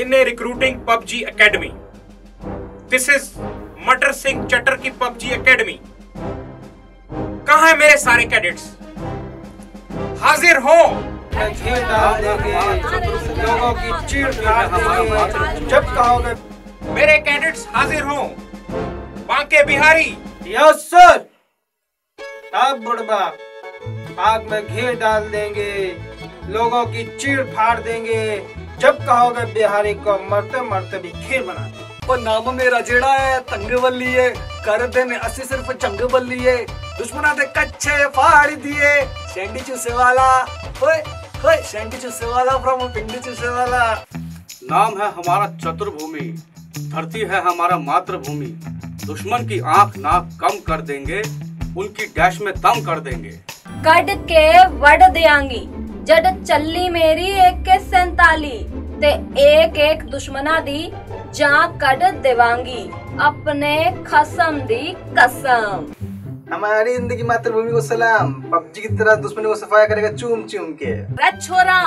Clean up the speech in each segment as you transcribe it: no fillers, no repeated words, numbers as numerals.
in a recruiting PUBG academy. This is मटर सिंह चटर की PUBG academy. कहाँ है मेरे सारे कैडेट्स? हाजिर हो? लोगों की चीड़ फाड़ देंगे जब कहोगे। मेरे कैडेट्स हाजिर हो? बांके बिहारी। Yes sir. अब बुढ़बा आग में घी डाल देंगे, लोगों की चीड़ फाड़ देंगे जब कहोगे बिहारी को मरते मरते भी खीर बना दे। और नाम मेरा जेड़ा है तंगवल्ली है, कर देने असि सिर्फ जंगवल्ली है, दुश्मना दे कच्चे फाड़ दिए, शेंडी चूसे वाला, ओए ओए शेंडी चूसे वाला फ्रॉम पिंडी चूसे वाला। नाम है हमारा चतुर्भूमि, धरती है हमारा मातृभूमि, दुश्मन की आंख नाक कम कर देंगे, उनकी डैश में दम कर देंगे। कड के वड दियांगी, जड चल्ली मेरी 1 के 47 ते एक एक दुश्मना दी जा कड देवांगी, अपने खसम दी कसम। हमारी जिंदगी मातृभूमि को सलाम, पबजी की तरह दुश्मनी को सफाया करेगा चूम चूम के। रे छोरा,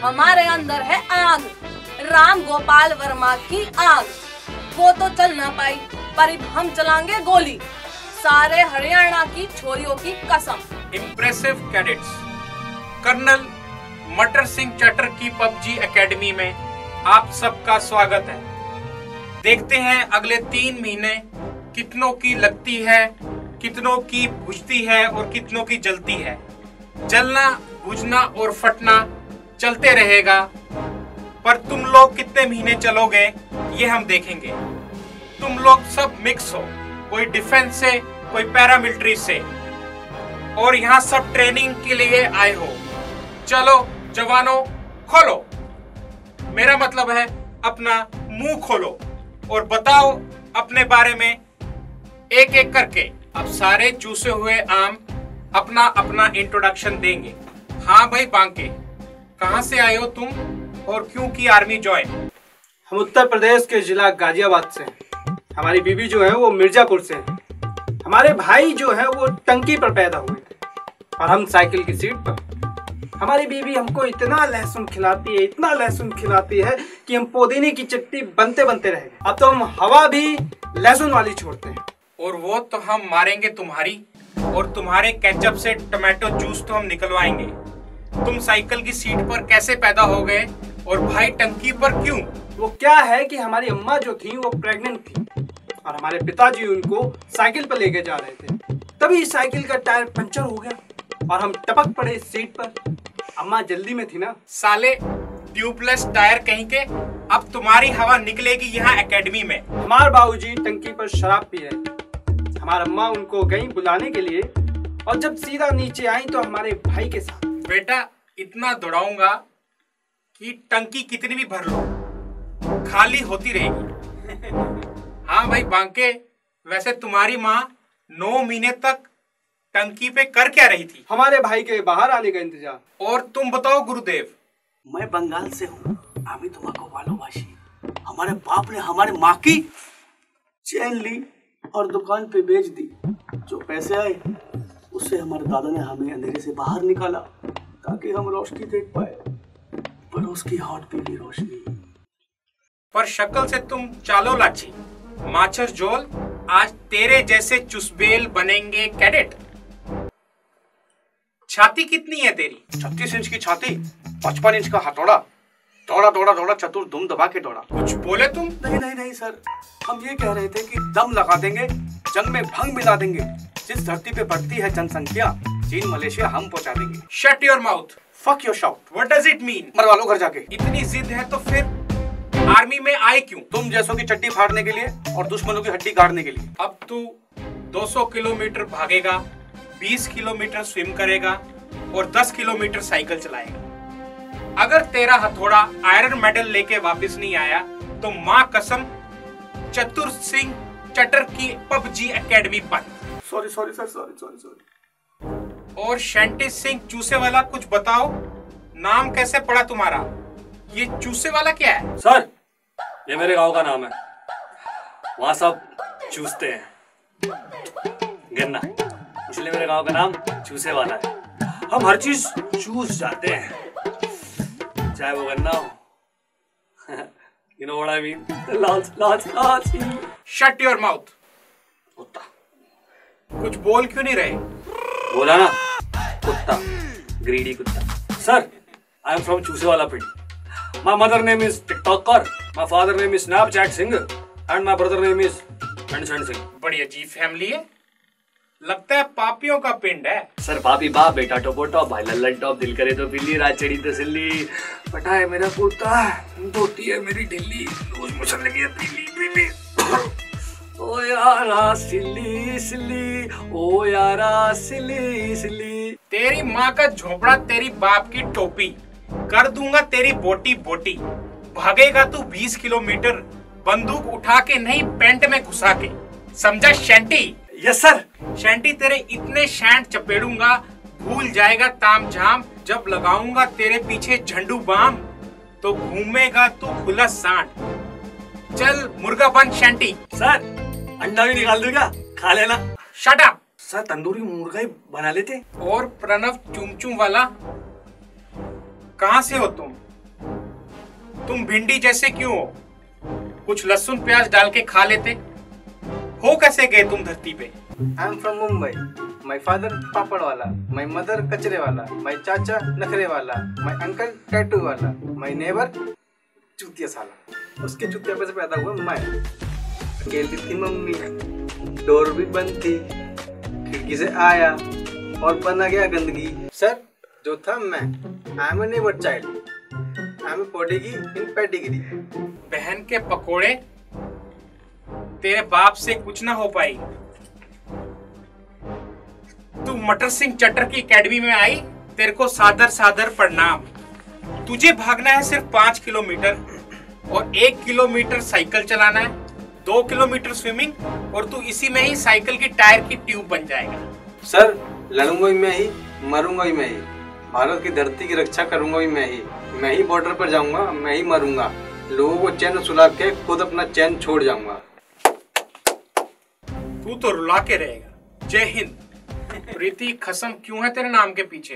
हमारे अंदर है आग, राम गोपाल वर्मा की आग। वो तो चल ना पाई, पर हम चलाएंगे गोली, सारे हरियाणा की छोरियों की कसम। इम्प्रेसिव कैडेट्स, कर्नल मटर सिंह चटर की PUBG एकेडमी में आप सबका स्वागत है। देखते हैं अगले 3 महीने कितनों की लगती है, कितनों की बुझती है और कितनों की जलती है। जलना, बुझना और फटना चलते रहेगा, पर तुम लोग कितने महीने चलोगे ये हम देखेंगे। तुम लोग सब मिक्स हो, कोई डिफेंस से, कोई पैरामिलिट्री से, और यहाँ सब ट्रेनिंग के लिए आए हो। चलो जवानों, खोलो, मेरा मतलब है अपना मुंह खोलो और बताओ अपने बारे में एक एक करके। अब सारे चूसे हुए आम अपना अपना इंट्रोडक्शन देंगे। हाँ भाई बांके, कहाँ से आए हो तुम और क्यों की आर्मी ज्वाइन? हम उत्तर प्रदेश के जिला गाजियाबाद से हैं। हमारी बीवी जो है वो मिर्जापुर से है। हमारे भाई जो है वो टंकी पर पैदा हुए थे और हम साइकिल की सीट पर। हमारी बीवी हमको इतना लहसुन खिलाती है, इतना लहसुन खिलाती है कि हम पुदीने की चटनी बनते बनते रह गए। अब तो हम हवा भी लहसुन वाली छोड़ते हैं। और वो तो हम मारेंगे तुम्हारी, और तुम्हारे केचप से टमाटो जूस तो हम निकलवाएंगे। तुम साइकिल की सीट पर कैसे पैदा हो गए और भाई टंकी पर क्यों? वो क्या है कि हमारी अम्मा जो थी वो प्रेग्नेंट थी और हमारे पिताजी उनको साइकिल पर लेके जा रहे थे। तभी साइकिल का टायर पंचर हो गया और हम टपक पड़े सीट पर। अम्मा जल्दी में थी ना। साले ट्यूबलेस टायर कहीं के, अब तुम्हारी हवा निकलेगी यहाँ एकेडमी में। हमारे बाबूजी टंकी पर शराब पी रहे थे। हमारी अम्मा उनको गई बुलाने के लिए और जब सीधा नीचे आई तो हमारे भाई के साथ। बेटा इतना दौड़ाऊंगा कि टंकी कितनी भी भर लो खाली होती रहेगी। हाँ भाई बांके, वैसे तुम्हारी माँ 9 महीने तक टंकी पे कर क्या रही थी? हमारे भाई के बाहर आने का इंतजार। और तुम बताओ गुरुदेव? मैं बंगाल से हूँ, आमी तुम्हाको वालोबाशी। हमारे बाप ने हमारे माँ की चैन ली और दुकान पे बेच दी। जो पैसे आए उससे हमारे दादा ने हमें अंधेरे से बाहर निकाला ताकि हम रोशनी देख पाए, पर उसकी हॉट पीली रोशनी। पर शक्ल से तुम चालो लाची, माचस जोल, आज तेरे जैसे चुस्बेल बनेंगे कैडेट। छाती कितनी है तेरी? 36 इंच की छाती, 55 इंच का हथौड़ा। दौड़ा दौड़ा दौड़ा चतुर दुम दबा के दौड़ा। कुछ बोले तुम? नहीं नहीं नहीं सर, हम ये कह रहे थे कि दम लगा देंगे, जंग में भंग मिला देंगे। जिस धरती पे बढ़ती है जनसंख्या, चीन मलेशिया हम पहुंचा देंगे। Shut your mouth, fuck your shout. What does it mean? मरवा लो घर जाके। इतनी जिद है तो फिर आर्मी में आए क्यों? तुम जैसों की चड्डी फाड़ने के लिए और दुश्मनों की हड्डी गाड़ने के लिए। अब तू 200 किलोमीटर भागेगा, 20 किलोमीटर स्विम करेगा और 10 किलोमीटर साइकिल चलाएगा। अगर तेरा हथौड़ा आयरन मेडल लेके वापस नहीं आया तो माँ कसम चतुर सिंह चटर की PUBG एकेडमी बंद। Sorry sorry sir, sorry sorry sorry. और शैंटी सिंह चूसे वाला, कुछ बताओ, नाम कैसे पड़ा तुम्हारा? ये चूसे वाला क्या है? सर ये मेरे गांव का नाम है, वहाँ सब चूसते हैं गन्ना, इसलिए मेरे गांव का नाम चूसे वाला है। हम हर चीज चूस जाते हैं, चाहे वो गन्ना हो You know what I mean? Lots. Shut your mouth. कुत्ता। कुछ बोल क्यों नहीं रहे? बोला ना, कुत्ता, ग्रीडी कुत्ता। सर, I am from चूसेवाला पिंड। My mother name is TikToker, my father name is Snapchat singer, and my brother name is Vincent Singh। बड़ी अजीब फैमिली है, लगता है पापियों का पिंड है। सर पापी बाप, बेटा टोपो टॉप, भाई लल्लन टॉप, दिल करे तो बिल्ली, रात चढ़ी तो सिल्ली, पटा है मेरा कुत्ता, धोती है मेरी ढिल्ली, रोज मुझे लगी है पीली। ओ यारा सिल्ली सिल्ली, ओ यारा सिल्ली सिल्ली। तेरी माँ का झोपड़ा, तेरी बाप की टोपी, कर दूंगा तेरी बोटी बोटी। भागेगा तू 20 किलोमीटर, बंदूक उठा के नहीं, पेंट में घुसा के। समझा शैंटी? Yes sir. शैंटी तेरे इतने शैंट चपेड़ूंगा, भूल जाएगा ताम झाम। जब लगाऊंगा तेरे पीछे झंडू बाम, तो घूमेगा तू खुला सांड। चल मुर्गा बन शैंटी। सर अंडा भी निकाल दूंगा, खा लेना। Shut up. सर तंदूरी मुर्गा ही बना लेते। और प्रणव चुमचुम वाला, कहाँ से हो तुम? तुम भिंडी जैसे क्यों हो? कुछ लहसुन प्याज डाल के खा लेते। हो कैसे गए तुम धरती पे? I am from Mumbai. My father papad वाला, माई मदर कचरे वाला, माई चाचा नखरे वाला, माई अंकल टैटू वाला, माई नेबर चूतिया साला। उसके चूतिया पे से पैदा हुआ मैं। अकेली थी मम्मी, डोर भी बंद थी, खिड़की से आया और बना गया गंदगी। सर जो था मैं, I am a neighbour child, I am a prodigy in pedigree. बहन के पकोड़े, तेरे बाप से कुछ ना हो पाई। तू मटर सिंह चटर की एकेडमी में आई, तेरे को सादर सादर प्रणाम। तुझे भागना है सिर्फ 5 किलोमीटर और 1 किलोमीटर साइकिल चलाना है, 2 किलोमीटर स्विमिंग, और तू इसी में ही साइकिल की टायर की ट्यूब बन जाएगा। सर लड़ूंगा भी मैं ही, मरूंगा भी मैं ही, भारत की धरती की रक्षा करूंगा भी मैं ही बॉर्डर पर जाऊंगा, मैं ही मरूंगा, लोगों को चैन सुला के खुद अपना चैन छोड़ जाऊंगा। तू तो रुला के रहेगा। जय हिंद। प्रीति खसम क्यों है तेरे नाम के पीछे?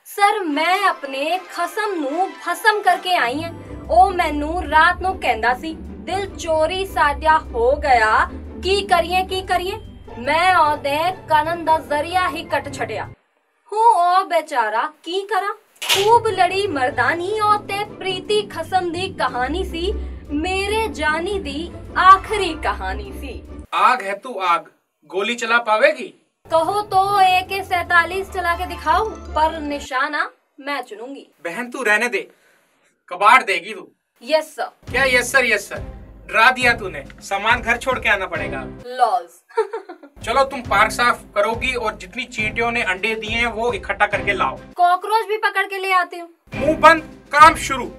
सर मैं अपने खसम नू भसम करके आई है। ओ मैनू रात नू कहंदा सी दिल चोरी साडिया हो गया, की करिए मैं ओदे कनन दा जरिया ही कट छड़िया हूँ। ओ बेचारा की करा, खूब लड़ी मर्दानी ओते प्रीति खसम दी कहानी सी, मेरे जानी दी आखिरी कहानी सी। आग है तू आग, गोली चला पावेगी? कहो तो AK-47 चला के दिखाओ, पर निशाना मैं चुनूंगी। बहन तू रहने दे, कबाड़ देगी तू। Yes sir. क्या यस सर? डरा दिया तूने, सामान घर छोड़ के आना पड़ेगा। लॉस। चलो तुम पार्क साफ करोगी और जितनी चींटियों ने अंडे दिए हैं वो इकट्ठा करके लाओ। कॉकरोच भी पकड़ के ले आती हूँ। मुंह बंद, काम शुरू।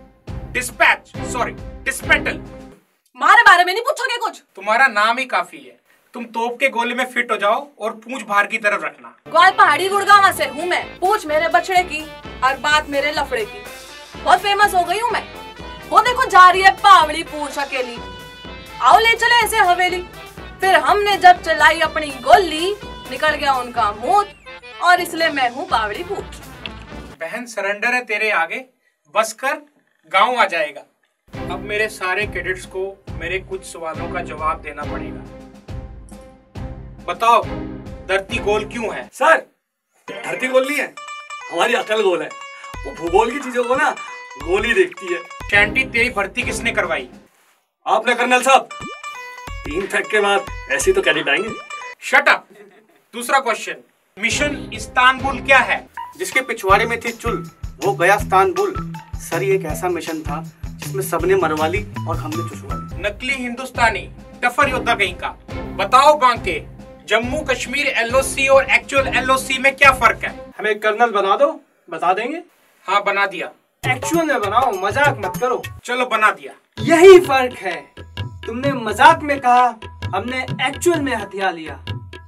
डिस्पेटल। हमारे बारे में नहीं पूछोगे कुछ? तुम्हारा नाम ही काफी है। तुम तोप के गोले में फिट हो जाओ और पूंछ बाहर की तरफ रखना। ग्वाल पहाड़ी गुड़गांव से हूँ मैं, पूछ मेरे बछड़े की और बात मेरे लफड़े की। बहुत फेमस हो गई हूँ मैं। वो देखो जा रही है पावड़ी पूछ अकेली, आओ ले चले ऐसे हवेली। फिर हमने जब चलाई अपनी गोली, निकल गया उनका मुंह, और इसलिए मैं हूँ पावड़ी पूछ। बहन सरेंडर है तेरे आगे, बस कर, गाँव आ जाएगा। अब मेरे सारे कैडेट्स को मेरे कुछ सवालों का जवाब देना पड़ेगा। बताओ, धरती गोल क्यों है? सर धरती गोल नहीं है, हमारी अकल गोल है। वो भूगोल की चीजों को ना गोल ही देखती है। शैंटी तेरी भर्ती किसने करवाई? आपने कर्नल साहब। 3 फेंक के बाद ऐसी तो कैडेट आएंगे। Shut up. दूसरा क्वेश्चन, मिशन इस्तांबुल क्या है? जिसके पिछवाड़े में थी चुल, वो गया इस्तांबुल। सर ये एक ऐसा मिशन था जिसमें सबने मरवा ली और हमने चुसवा ली। नकली हिंदुस्तानी टफर योद्धा कहीं का। बताओ बांके, जम्मू कश्मीर LOC और एक्चुअल LOC में क्या फर्क है? हमें कर्नल बना दो, बता देंगे। हाँ बना दिया। एक्चुअल में बनाओ, मजाक मत करो। चलो बना दिया। यही फर्क है, तुमने मजाक में कहा, हमने एक्चुअल में हथियार लिया।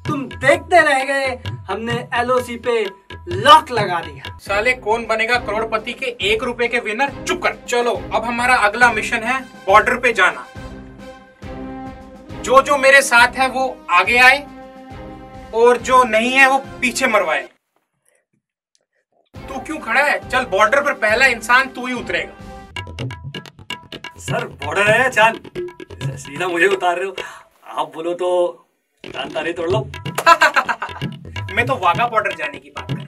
तुम देखते रह गए, हमने LOC पे लॉक लगा दिया। साले कौन बनेगा करोड़पति के 1 रुपए के विनर? चुप कर। चलो अब हमारा अगला मिशन है बॉर्डर पे जाना। जो मेरे साथ है वो आगे आए और जो नहीं है वो पीछे मरवाए। तू क्यों खड़ा है? चल, बॉर्डर पर पहला इंसान तू ही उतरेगा। सर बॉर्डर है चांद, सीधा मुझे उतार रहे हो। आप बोलो तो चांद तारे तोड़ लो। मैं तो वाघा बॉर्डर जाने की बात कर